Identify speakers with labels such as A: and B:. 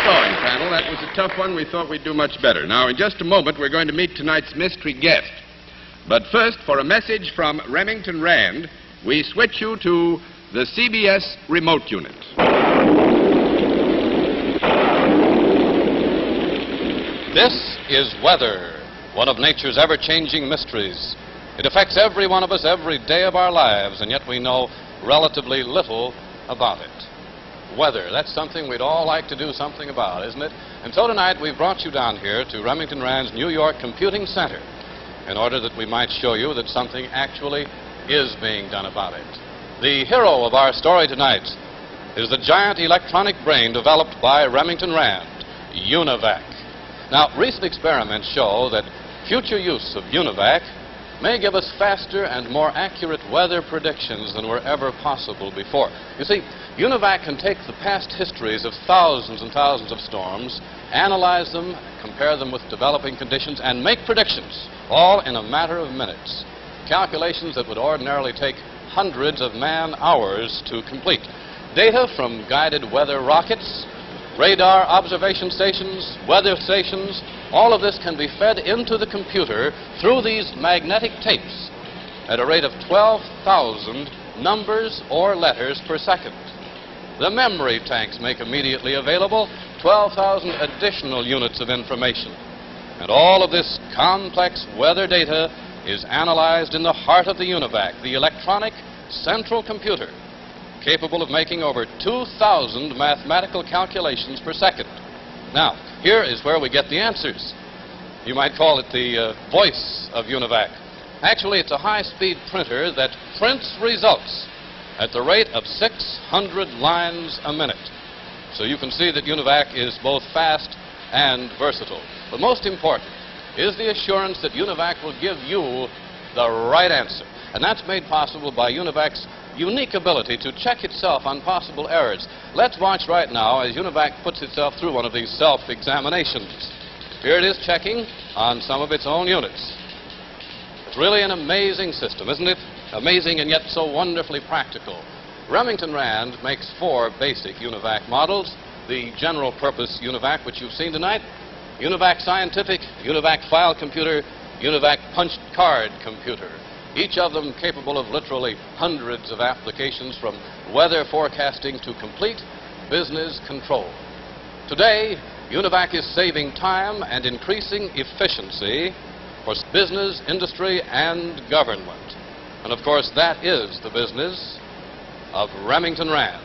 A: going, panel. That was a tough one. We thought we'd do much better. Now, in just a moment, we're going to meet tonight's mystery guest. But first, for a message from Remington Rand, we switch you to the CBS remote unit.
B: This is weather, one of nature's ever-changing mysteries. It affects every one of us every day of our lives, and yet we know relatively little about it. Weather, that's something we'd all like to do something about, isn't it? And so tonight we've brought you down here to Remington Rand's New York Computing Center in order that we might show you that something actually is being done about it. The hero of our story tonight is the giant electronic brain developed by Remington Rand, UNIVAC. Now, recent experiments show that future use of UNIVAC may give us faster and more accurate weather predictions than were ever possible before. You see, UNIVAC can take the past histories of thousands and thousands of storms, analyze them, compare them with developing conditions, and make predictions, all in a matter of minutes. Calculations that would ordinarily take hundreds of man-hours to complete. Data from guided weather rockets, radar observation stations, weather stations, all of this can be fed into the computer through these magnetic tapes at a rate of 12,000 numbers or letters per second. The memory tanks make immediately available 12,000 additional units of information. And all of this complex weather data is analyzed in the heart of the UNIVAC, the electronic central computer, capable of making over 2,000 mathematical calculations per second. Now, here is where we get the answers. You might call it the voice of UNIVAC. Actually, it's a high-speed printer that prints results at the rate of 600 lines a minute. So you can see that UNIVAC is both fast and versatile. But most important is the assurance that UNIVAC will give you the right answer. And that's made possible by UNIVAC's unique ability to check itself on possible errors. Let's watch right now as UNIVAC puts itself through one of these self-examinations. Here it is checking on some of its own units. It's really an amazing system, isn't it? Amazing and yet so wonderfully practical. Remington Rand makes 4 basic UNIVAC models. The general purpose UNIVAC, which you've seen tonight, UNIVAC Scientific, UNIVAC File Computer, UNIVAC Punched Card Computer. Each of them capable of literally hundreds of applications, from weather forecasting to complete business control. Today, UNIVAC is saving time and increasing efficiency for business, industry, and government. And of course, that is the business of Remington Rand.